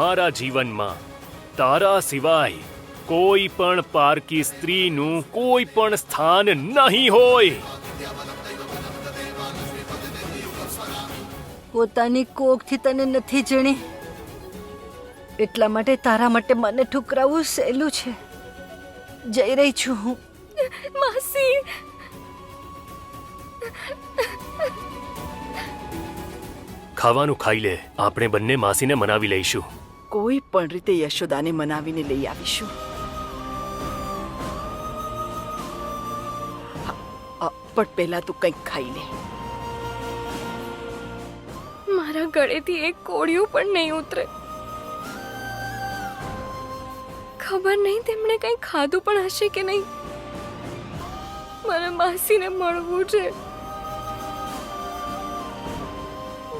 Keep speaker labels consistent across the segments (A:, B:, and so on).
A: મારા જીવનમાં તારા સિવાય કોઈ પણ પારકી સ્ત્રીનું કોઈ પણ સ્થાન નહીં હોય.
B: પોતાની કોખથી તને નથી જણી, એટલા માટે તારા માટે મને ઠુકરાવવું સહેલું છે. જઈ રહી છું હું.
C: માસી,
A: ખાવાનું ખાઈ લે. આપણે બંને માસીને મનાવી લઈશું.
D: કોઈ પણ રીતે યશોદાને મનાવીને લઈ આવીશું. પણ પહેલા તું કંઈક ખાઈ લે.
C: મારા ગળેથી એક કોળિયું પણ નહીં ઉતરે. ખબર નહીં તેમણે કંઈ ખાધું પણ હશે કે નહીં. મારા માસીને મળવું છે.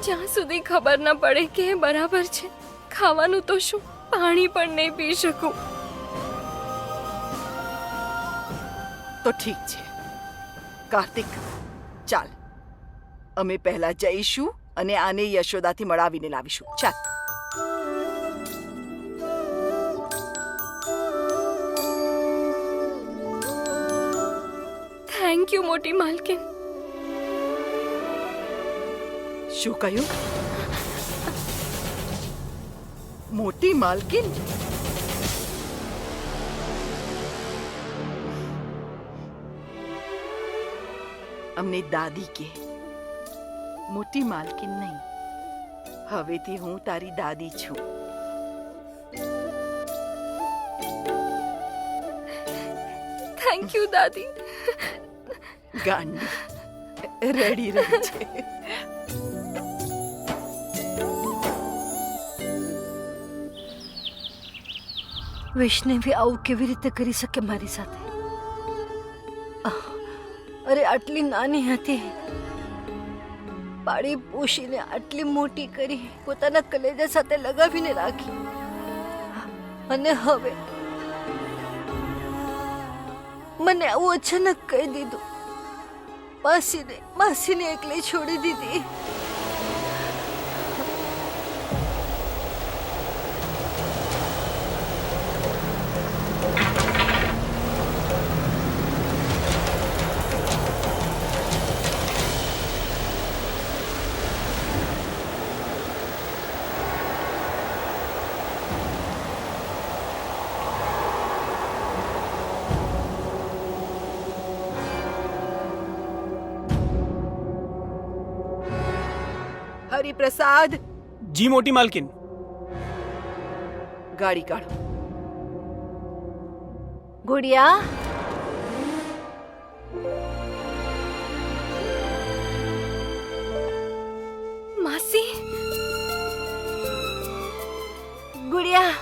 C: જ્યાં સુધી ખબર ન પડે કે એ બરાબર છે, ખાવાનું તો શું, પાણી પણ નહીં પી શકું.
D: તો ઠીક છે કાર્તિક, ચાલ અમે પહેલા જઈશું અને આને યશોદાથી મળાવીને લાવીશું. ચાલ.
C: થેન્ક યુ મોટી માલકીન.
D: શું કહ્યું? મોટી માલકીન? અમને દાદી કે, મોટી માલકીન નહીં. હવેથી હું તારી દાદી છું.
C: થેન્ક યુ દાદી.
D: ગાંડી રેડી રહી છે.
B: વૈષ્ણવી આવું કેવી રીતે કરી શકે મારી સાથે? અરે આટલી નાની હતી, પાળી પોષીને આટલી મોટી કરી, પોતાના કલેજા સાથે લગાવીને રાખી, અને હવે મને આવું અચાનક કહી દીધું. માસીને એકલી છોડી દીધી.
D: હરિપ્રસાદ,
E: જી મોટી માલકીન.
D: ગાડી કાઢો.
B: ગુડિયા,
C: માસી,
B: ગુડિયા.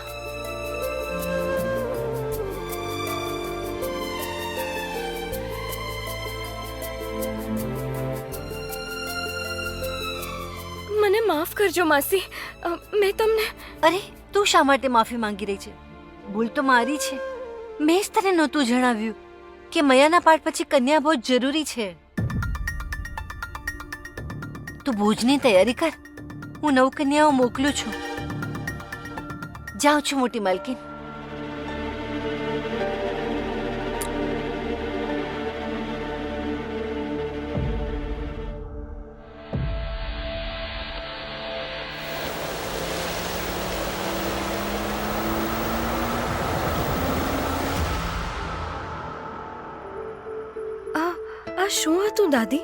C: મને માફ કરજો માસી. મેં તમને...
B: અરે તું શા માટે માફી માંગી રહી છે? ભૂલ તો મારી છે. મેં જ તને નહોતું જણાવ્યું કે મયાના પાઠ પછી કન્યા ભોજ જરૂરી છે. તું ભોજની તૈયારી કર. હું 9 કન્યાઓ મોકલું છું. જાઉં છું મોટી માલકીન.
C: આ શું હતું દાદી?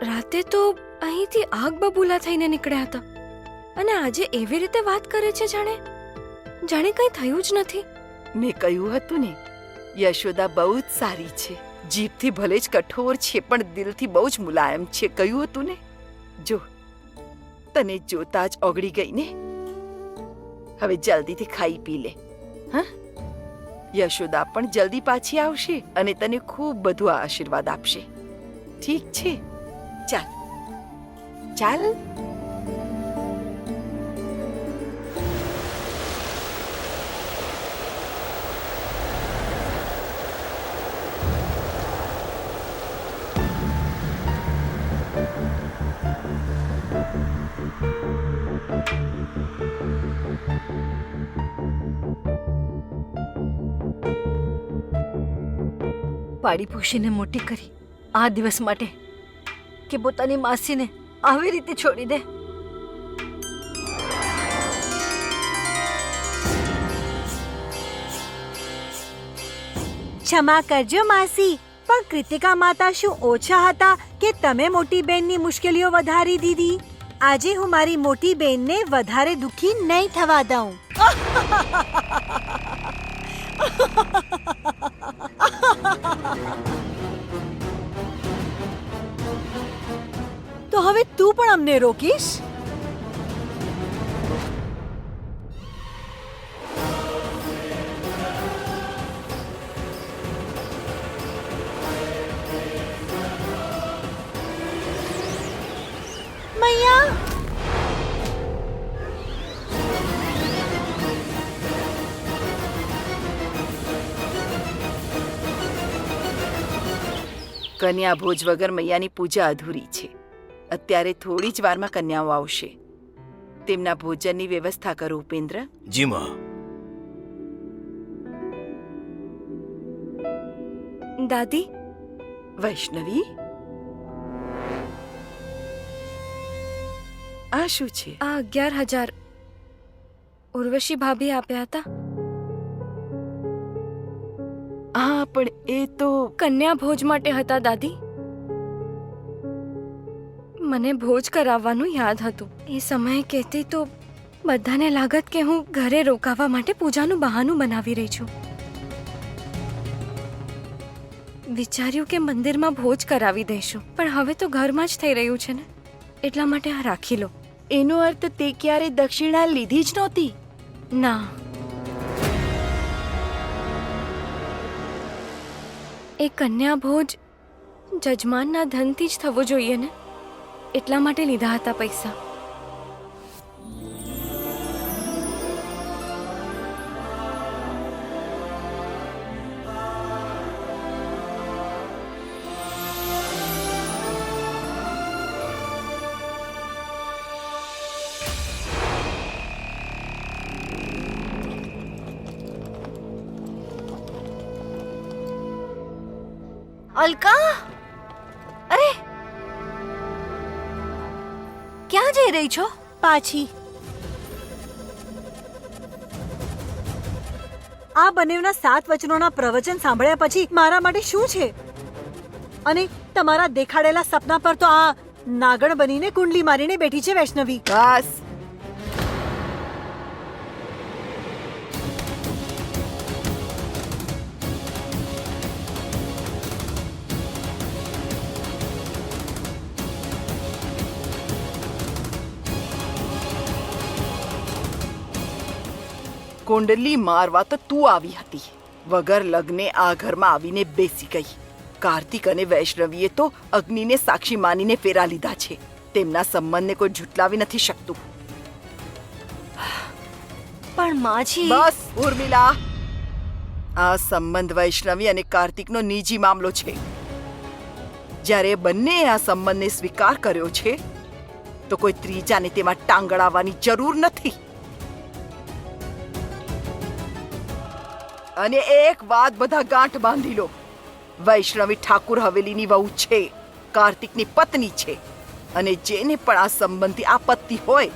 C: રાતે તો અહીંથી આગ બબૂલા થઈને નીકળ્યા હતા, અને આજે એવી રીતે વાત કરે છે જાણે કંઈ થયું જ નથી.
D: મેં કહ્યું હતું ને, યશોદા બહુ જ સારી છે. જીભથી ભલે જ કઠોર છે પણ દિલથી બહુ જ મુલાયમ છે. કહ્યું હતું ને. જો તને જોતા જ ઓગળી ગઈ ને. હવે જલ્દીથી ખાઈ પી લે. હા, યશોદા પણ જલ્દી પાછી આવશે અને તને ખૂબ બધું આશીર્વાદ આપશે. ઠીક છે? ચાલ ચાલ.
B: પાડી પોષીને મોટી કરી આ દિવસ માટે કે પોતાની માસીને આવી રીતે છોડી દે.
E: ક્ષમા કરજો માસી, પણ કૃતિકા માતા શું ઓછા હતા કે તમે મોટી બેનની મુશ્કેલીઓ વધારી દીધી? આજે હું મારી મોટી બેનને વધારે દુખી નહીં થવા દઉં. તો હવે તું પણ અમને રોકીશ? મૈયા,
D: કન્યા ભોજ વગર મૈયાની પૂજા અધૂરી છે. અત્યારે થોડી જ વારમાં કન્યાઓ આવશે. તેમના ભોજનની વ્યવસ્થા કરો ઉપેન્દ્ર.
A: જી માં.
C: દાદી,
D: વૈષ્ણવી, આ શું છે?
C: આ 11,000 ઉર્વશી ભાભી આપ્યા હતા.
D: હા, પણ એ તો
C: કન્યા ભોજ માટે હતા દાદી. મને ભોજ કરાવવાનું યાદ હતું. એ સમયે કહેતી તો બધાને લાગત કે હું ઘરે રોકાવા માટે પૂજાનું બહાનું બનાવી રહી છું. વિચાર્યું કે મંદિરમાં ભોજ કરાવી દઈશું, પણ હવે તો ઘરમાં જ થઈ રહ્યું છે ને, એટલા માટે આ રાખી લો.
D: એનો અર્થ તે ક્યારે દક્ષિણા લીધી જ નહોતી?
C: ના, એ કન્યા ભોજ જજમાનના ધનથી જ થવો જોઈએ ને, એટલા માટે લીધા હતા પૈસા.
B: અલકા, અરે ક્યાં જઈ રહી છો?
E: પાછી. આ બંનેના 7 વચનોના પ્રવચન સાંભળ્યા પછી મારા માટે શું છે? અને તમારા દેખાડેલા સપના પર તો આ નાગણ બનીને કુંડલી મારીને બેઠી છે વૈષ્ણવી.
D: બસ. કુંડલી મારવા તો તું આવી હતી. વગર લગ્ને આ ઘરમાં આવીને બેસી ગઈ. કાર્તિક અને વૈષ્ણવીએ તો અગ્નિને સાક્ષી માનીને ફેરા લીધા છે. તેમના સંબંધને કોઈ ઝૂટલાવી નથી શકતું.
B: પણ માજી,
D: બસ ઉર્મિલા, આ સંબંધ વૈષ્ણવી અને કાર્તિકનો નિજી મામલો છે. જ્યારે બંને આ સંબંધને સ્વીકાર કર્યો છે તો કોઈ ત્રીજાને તેમાં ટાંગળાવવાની જરૂર નથી. અને એક વાત બધા ગાંઠ બાંધી લો, વૈષ્ણવી ઠાકુર હવેલીની વહુ છે, કાર્તિકની પત્ની છે. અને જેને પણ આ સંબંધથી આપત્તિ હોય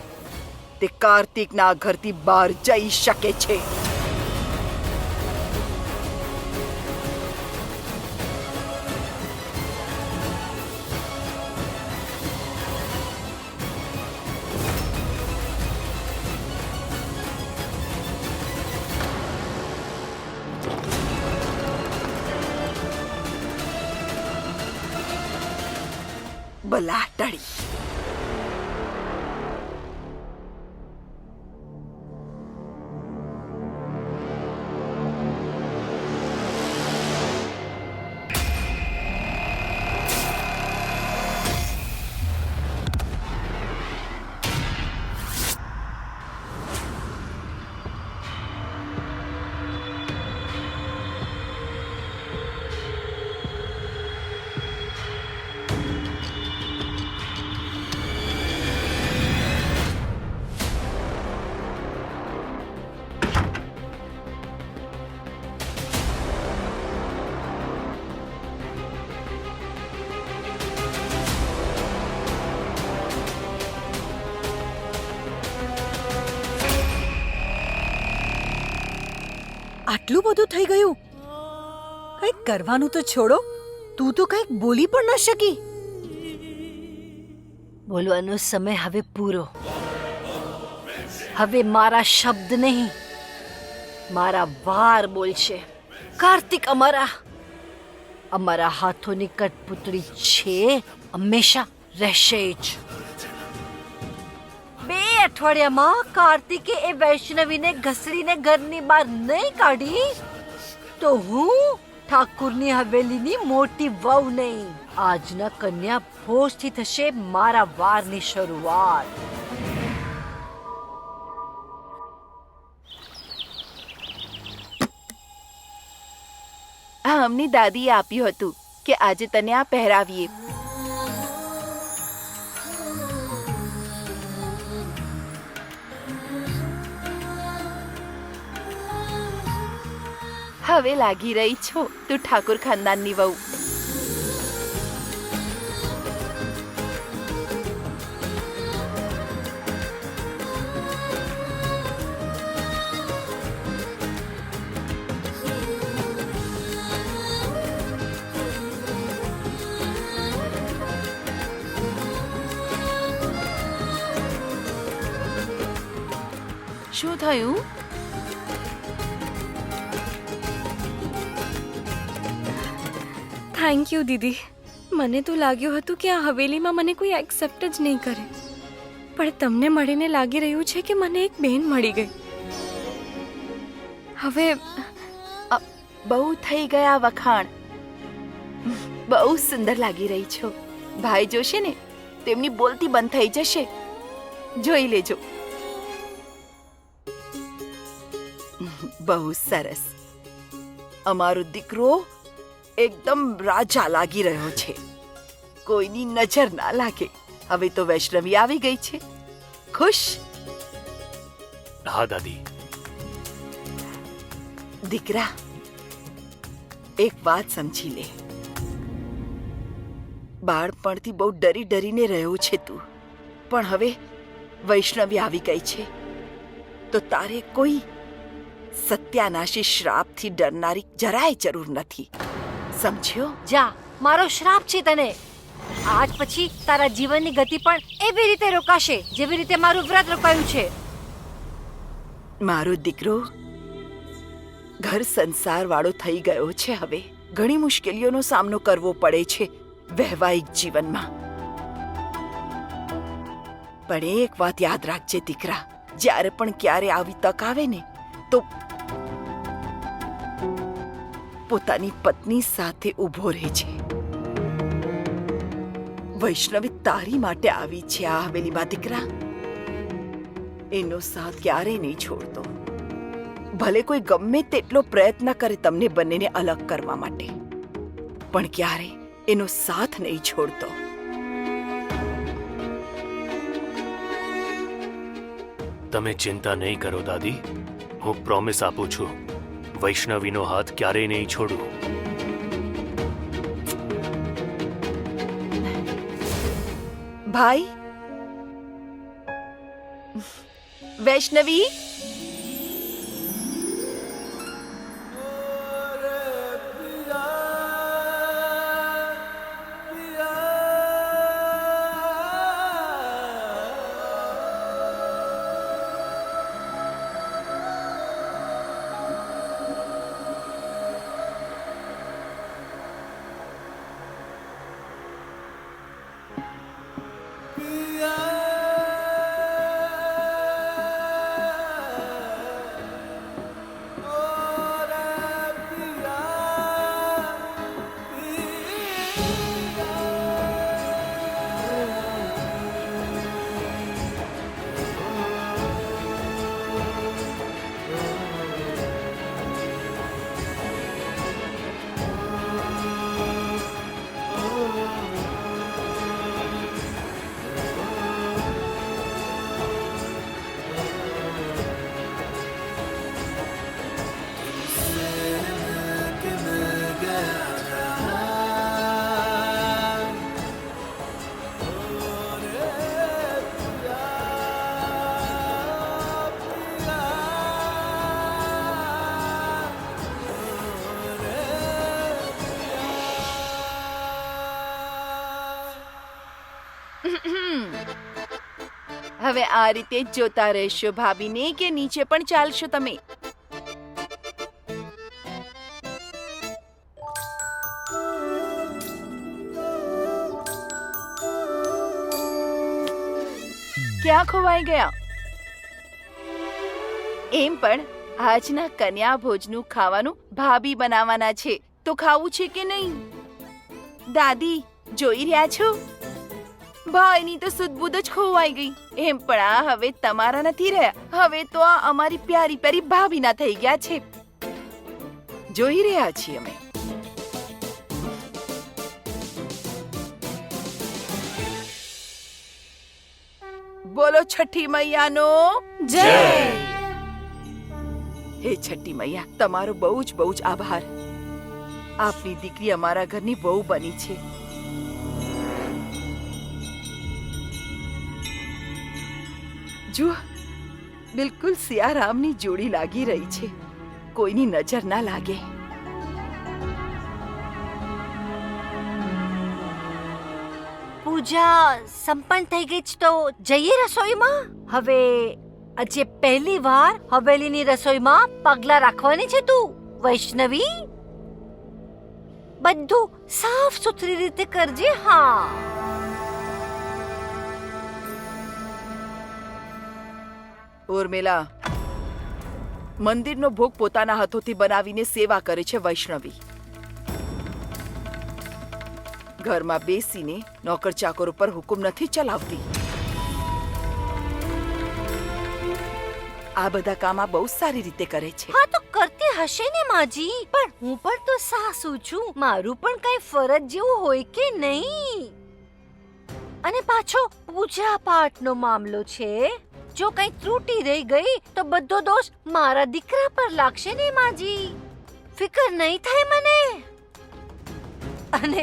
D: તે કાર્તિકના ઘરથી બહાર જઈ શકે છે. બલાટડી.
E: આટલું બધું થઈ ગયું? કંઈક કરવાનું તો છોડો. તું તો કંઈક બોલી પણ ન શકી.
B: બોલવાનો સમય હવે પૂરો. હવે મારા શબ્દ નહીં, મારા વાર બોલશે. કાર્તિક અમારા હાથોની કઠપૂતળી છે, હંમેશા રહેશે જ. 2 અઠવાડિયામાં કાર્તિકે એ વૈષ્ણવીને ઘસડીને ઘરની બહાર નહીં કાઢી તો હું ઠાકુરની હવેલીની મોટી વહુ નહીં. આજના કન્યા ભોજથી થશે મારા વારની શરૂઆત.
D: આ અમની દાદીએ આપ્યું હતું કે આજે તને આ પહેરાવીએ. હવે લાગી રહી છો તું ઠાકુર ખાનદાનની વહુ. શું થયું?
C: થેન્ક યુ દીદી. મને તો લાગ્યું હતું કે આ હવેલીમાં મને કોઈ એક્સેપ્ટ જ નહીં કરે, પણ તમને મળીને લાગી રહ્યું છે કે મને એક બેન મળી ગઈ. હવે
D: બહુ થઈ ગયા વખાણ. બહુ સુંદર લાગી રહી છો. ભાઈ જોશે ને તેમની બોલતી બંધ થઈ જશે. જોઈ લેજો. બહુ સરસ. અમારો દીકરો એકદમ રાજા લાગી રહ્યો છે. કોઈની નજર ના લાગે. હવે તો વૈષ્ણવી આવી ગઈ છે. ખુશ?
A: હા દાદી.
D: દીકરા, એક વાત સમજી લે. બાળપણથી બહુ ડરી ડરીને રહ્યો છે તું, પણ હવે વૈષ્ણવી આવી ગઈ છે તો તારે કોઈ સત્યાનાશી શ્રાપથી ડરનારી જરાય જરૂર નથી. સમજ્યો?
B: જા, મારો શ્રાપ છે તને. આજ પછી તારા જીવનની ગતિ પણ એવી રીતે રોકાશે જેવી રીતે મારું વ્રત રોકાયું છે.
D: મારો દીકરો ઘર સંસાર વાળો થઈ ગયો છે. હવે ઘણી મુશ્કેલીઓનો સામનો કરવો પડે છે વૈવાહિક જીવનમાં. પણ એક વાત યાદ રાખજે દીકરા, જ્યારે પણ ક્યારે આવી તક આવે ને તો પોતાની પત્ની સાથે ઊભો રહે છે. વૈષ્ણવી તારી માટે આવી છે આ હવેલીમાં દીકરા. એનો સાથ ક્યારેય નહીં છોડતો. ભલે કોઈ ગમે તેટલો પ્રયત્ન કરે તમને બંનેને અલગ કરવા માટે, પણ ક્યારે એનો સાથ નહીં છોડતો.
A: તમે ચિંતા નહીં કરો દાદી. હું પ્રોમિસ આપું છું, વૈષ્ણવીનો હાથ ક્યારેય નહીં છોડું.
D: ભાઈ, વૈષ્ણવી, હવે આ રીતે જ જોતા રહેશો ભાભીને કે નીચે પણ ચાલશો તમે? ક્યાં ખોવાઈ ગયા? એમ પણ આજના કન્યા ભોજનું ખાવાનું ભાભી બનાવવાના છે, તો ખાવું છે કે નહીં? દાદી જોઈ રહ્યા છો? ભાઈની તો સુધબુધ જ ખોવાઈ ગઈ. એમ પણ આ હવે તમારા નથી રહ્યા, હવે તો આ અમારી પ્યારી પ્યારી ભાભીના થઈ ગયા છે. જોઈ રહ્યા છીએ અમે. બોલો છઠ્ઠી મૈયાનો
C: જય.
D: હે છઠ્ઠી મૈયા, તમારો બહુ જ આભાર. આપની દીકરી અમારા ઘરની વહુ બની છે. જુઓ, બિલકુલ સિયારામની જોડી લાગી રહી છે. કોઈની નજર ના લાગે.
B: પૂજા સંપન્ન થઈ ગઈ છે, તો જઈએ રસોઈમાં. હવે આજે પહેલી વાર હવેલીની રસોઈમાં પગલા રાખવાની છે તું વૈષ્ણવી. બધું સાફ સુથરી રીતે કરજે. હા,
D: ઉર્મિલા, મંદિરનો ભોગ પોતાના હાથોથી બનાવીને સેવા કરે છે વૈષ્ણવી. ઘરમાં બેસીને નોકર ચાકર ઉપર હુકુમ નથી ચલાવતી. આ બધા કામ આ બહુ સારી રીતે કરે છે.
B: હા તો કરતી હશે ને માજી, પણ હું પણ તો સાસુ છું. મારું પણ કઈ ફરજ જેવું હોય કે નહીં? અને પાછો પૂજા પાઠનો મામલો છે. જો કઈ ત્રુટી રહી ગઈ તો બધો દોષ મારા દીકરા પર લાગશે ને માજી. ફિકર નહીં થાય મને. અને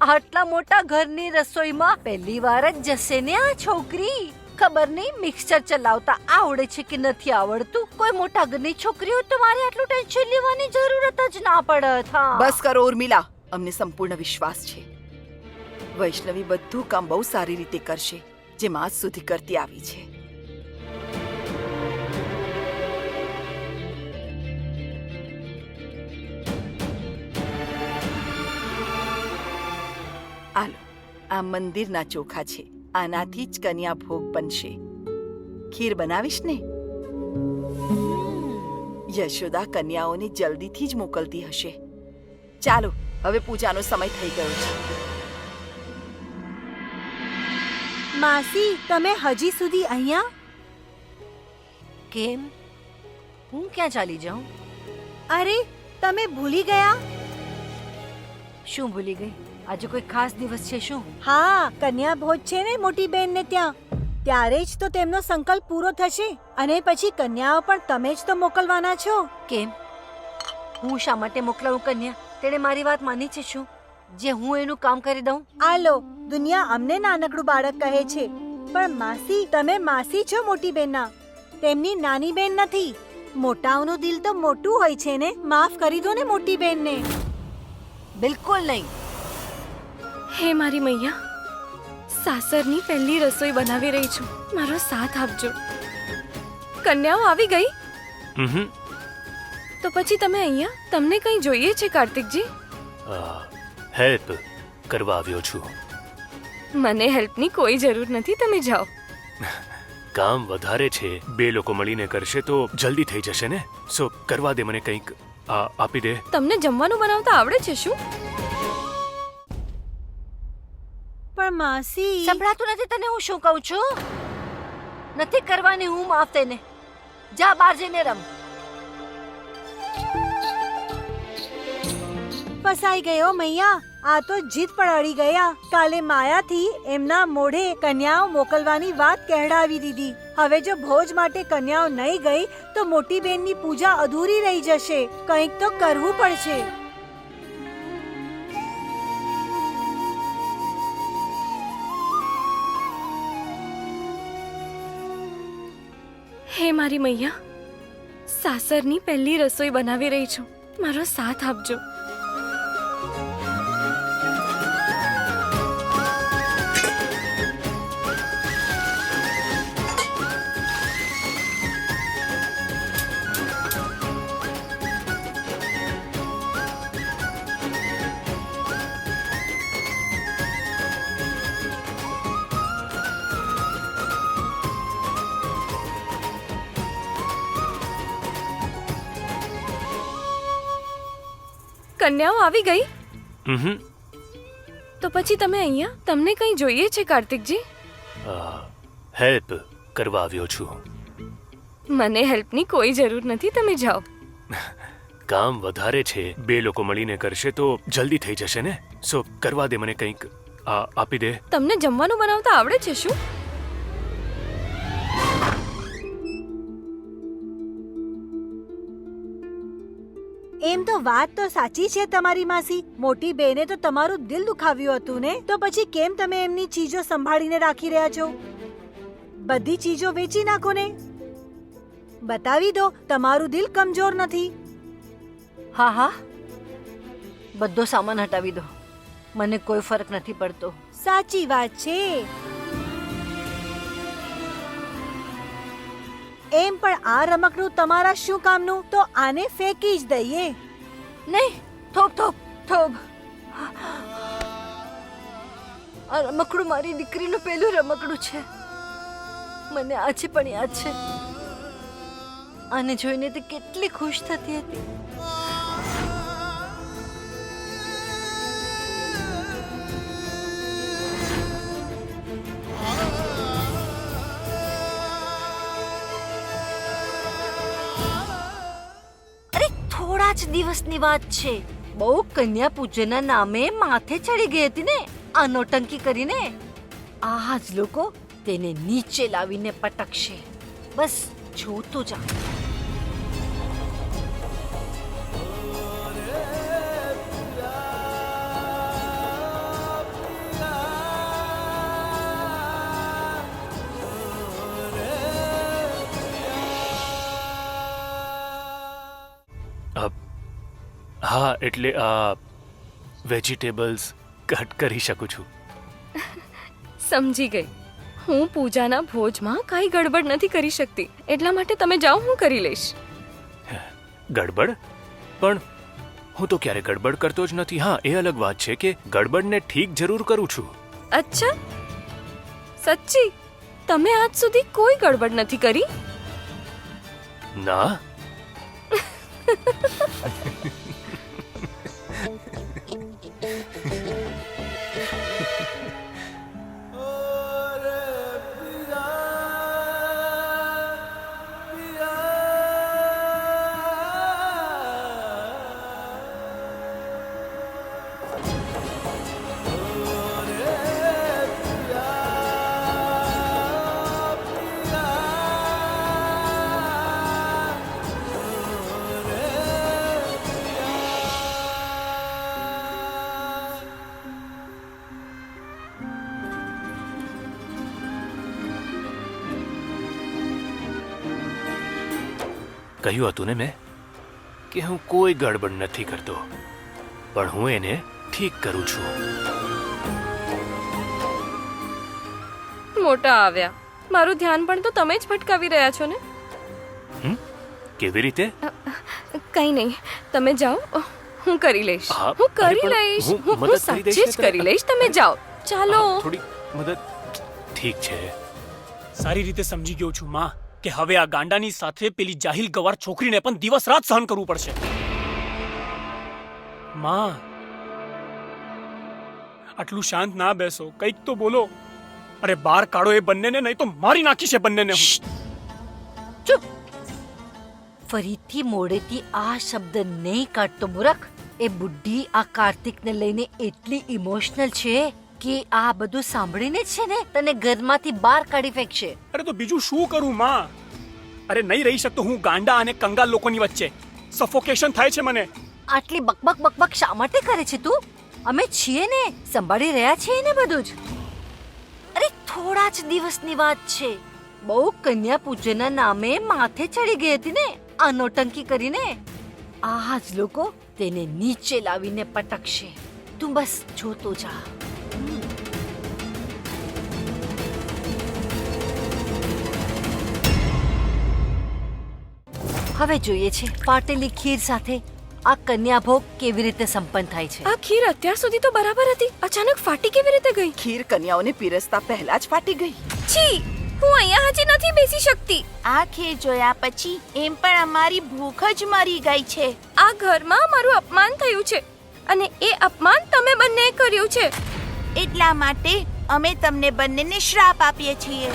B: આટલા મોટા ઘરની રસોઈમાં પહેલી વાર જ જશે ને આ છોકરી. ખબર નહીં મિક્સર ચલાવતા આવડે છે કે નથી આવડતું. કોઈ મોટા ઘરની છોકરી હોય તો મારે આટલું ટેન્શન લેવાની જરૂરત જ ના પડત. હા,
D: બસ કરો ઉર્મિલા, અમને સંપૂર્ણ વિશ્વાસ છે વૈષ્ણવી બધું કામ બહુ સારી રીતે કરશે, જેમ આજ સુધી કરતી આવી છે. આલો, આ મંદિરના ચોખા છે. આનાથી જ કન્યા ભોગ બનશે. ખીર બનાવીશ ને? યશોદા કન્યાઓને જલ્દીથી જ મોકલતી હશે. ચાલો, હવે પૂજાનો સમય થઈ ગયો છે.
E: માસી, તમે હજી સુધી અહીંયા?
B: કેમ? હું ક્યાં ચાલી જાઉં?
E: અરે, તમે ભૂલી ગયા?
B: શું ભૂલી ગઈ? આજે કોઈ ખાસ દિવસ છે શું?
E: હા, કન્યા ભોજ છે ને મોટી બેનને ત્યાં. ત્યારે જ તો તેમનો સંકલ્પ પૂરો થશે. અને પછી કન્યાઓ પણ તમે જ તો મોકલવાના છો.
B: કેમ? હું શા માટે મોકલાવું કન્યા? તેણે મારી વાત માની છે શું, જે હું એનું કામ કરી દઉં?
E: આ લો, દુનિયા અમને નાનકડું બાળક કહે છે, પણ માસી, તમે માસી છો મોટી બેનના, તેમની નાની બેન નથી. મોટાઓનું દિલ તો મોટું હોય છે ને. માફ કરી દો ને મોટી બેનને.
B: બિલકુલ નહીં.
C: હે મારી મૈયા, સાસરની પહેલી રસોઈ બનાવી રહી છું, મારો સાથ આપજો. કન્યાઓ આવી ગઈ?
A: હમ.
C: તો પછી તમે અહીંયા? તમને કંઈ જોઈએ છે કાર્તિકજી?
A: હેલ્પ કરવા આવ્યો છું.
C: મને હેલ્પની કોઈ જરૂર નથી, તમે જાઓ.
A: કામ વધારે છે, બે લોકો મળીને કરશે તો જલ્દી થઈ જશે ને. સો કરવા દે મને કંઈક. આપી દે.
C: તમને જમવાનું બનાવતા આવડે છે શું?
E: પણ માસી,
B: સંભળાતું નથી તને હું શું કહું છું? નથી કરવાની હું માફ તેને. જા બહાર જઈને રમ.
E: ફસાઈ ગયો મૈયા. આ તો જીદ પર અડી ગયા. કાલે માયાથી એમના મોઢે કન્યાઓ મોકલવાની વાત કહેડાવી દીધી. હવે જો ભોજ માટે કન્યાઓ નહીં ગઈ તો મોટી બેનની પૂજા અધૂરી રહી જશે. કંઈક તો કરવું પડશે.
C: હે મારી મૈયા, સાસરની પહેલી રસોઈ બનાવી રહી છું, મારો સાથ આપજો. કન્યાઓ આવી ગઈ?
A: હમ
C: તો પછી તમે અહીંયા? તમને કંઈ જોઈએ છે કાર્તિકજી?
A: હેલ્પ કરવા આવ્યો છું.
C: મને હેલ્પની કોઈ જરૂર નથી, તમે જાઓ.
A: કામ વધારે છે, 2 લોકો મળીને કરશે તો જલ્દી થઈ જશે ને. સો કરવા દે મને કંઈક. આપી દે.
C: તમને જમવાનું બનાવતા આવડે છે શું?
E: એમ તો વાત તો સાચી છે તમારી માસી. મોટી બેને તો તમારું દિલ દુખાવ્યું હતું ને, તો પછી કેમ તમે એમની ચીજો સંભાળીને રાખી રહ્યા છો? બધી ચીજો વેચી નાખો ને. બતાવી દો તમારું દિલ કમજોર નથી.
B: હા હા, બધો સામાન હટાવી દો, મને કોઈ ફરક નથી પડતો.
E: સાચી વાત છે. એમ પણ આ રમકડું તમારા શું કામનું? તો આને ફેંકી જ દઈએ.
B: નહીં, થોપ થોપ થોપ. આ રમકડું મારી દીકરીનું પહેલું રમકડું છે. મને આજે પણ યાદ છે. આને જોઈને તે કેટલી ખુશ થતી હતી. થોડા જ દિવસની વાત છે. બહુ કન્યા પૂજનના નામે માથે ચડી ગઈ હતી ને આ નોટંકી કરીને. આ જ લોકો તેને નીચે લાવીને પટકશે. બસ જોતો જા.
A: હા, એટલે વેજીટેબલ્સ કટ કરી શકું છું.
C: સમજી ગઈ. હું પૂજાના ભોજમાં કાંઈ ગડબડ નથી કરી શકતી, એટલા માટે તમે જાઓ, હું કરી લઈશ.
A: ગડબડ? પણ હું તો ક્યારે ગડબડ કરતો જ નથી. હા, એ અલગ વાત છે કે ગડબડને ઠીક જરૂર કરું છું.
C: અચ્છા, સચ્ચી? તમે આજ સુધી કોઈ ગડબડ નથી કરી?
A: ના. કહ્યું હતું ને મેં કે હું કોઈ ગડબડ નથી કરતો, પણ હું એને ઠીક કરું છું.
C: મોટા આવ્યા, મારું ધ્યાન પણ તો તમે જ ભટકાવી રહ્યા છો ને.
A: કેવી રીતે?
C: કંઈ નહીં, તમે જાઓ, હું કરી લઈશ.
A: હા,
C: હું કરી
A: અરે પણ
C: લઈશ.
A: હું
C: હું
A: મદદ કરી દઈશ
C: સાચે
A: ને
C: જ
A: તને.
C: કરી લઈશ. તમે જાઓ, ચાલો.
A: થોડી મદદ. ઠીક છે.
F: સારી રીતે સમજી ગયો છું માં કે હવે આ ગાંડાની સાથે પેલી જાહિલ ગવાર છોકરીને પણ દિવસ રાત સહન કરવું પડશે. માં, આટલું શાંત ના બેસો, કંઈક તો બોલો. અરે બહાર કાઢો એ બંનેને, નહીં તો મારી નાખીશ એ બંનેને હું.
B: ચૂપ. ફરીથી મોડેથી આ શબ્દ નહીં કાઢતો મૂરખ. એ બુઢી આ કાર્તિકને લઈને એટલી ઇમોશનલ છે કે આ બધું સાંભળીને છે ને તને ઘરમાંથી બહાર કાઢી ફેંકશે.
F: અરે તો બીજું શું કરું માં? અરે નહીં રહી શકતો હું ગાંડા અને કંગાલ લોકોની વચ્ચે. સફોકેશન થાય છે મને.
B: આટલી બકબક બકબક શા માટે કરે છે તું? અમે છીએ ને, સંભાળી રહ્યા છીએ ને બધું જ. અરે થોડા જ દિવસની વાત છે. બહુ કન્યા પૂજનના નામે માથે ચડી ગઈ હતી ને આ નોટંકી કરીને. આ જ લોકો તેને નીચે લાવીને પટકશે. તું બસ જોતો જા. હવે જોઈએ છે પાટેલી ખીર સાથે આ કન્યા ભોગ કેવી રીતે સંપન્ન થાય છે.
C: આ ખીર અત્યાર સુધી તો બરાબર હતી, અચાનક ફાટી કેવી રીતે ગઈ?
D: ખીર કન્યાઓને પીરસતા પહેલા જ ફાટી ગઈ.
C: છી, હું અહીંયા હજી નથી બેસી શકતી.
G: આ ખીર જોયા પછી એમ પણ અમારી ભૂખ જ મરી ગઈ છે.
C: આ ઘરમાં મારું અપમાન થયું છે. અને એ અપમાન તમે બંને કર્યું છે.
G: એટલા માટે અમે તમને બંનેને શ્રાપ આપીએ છીએ.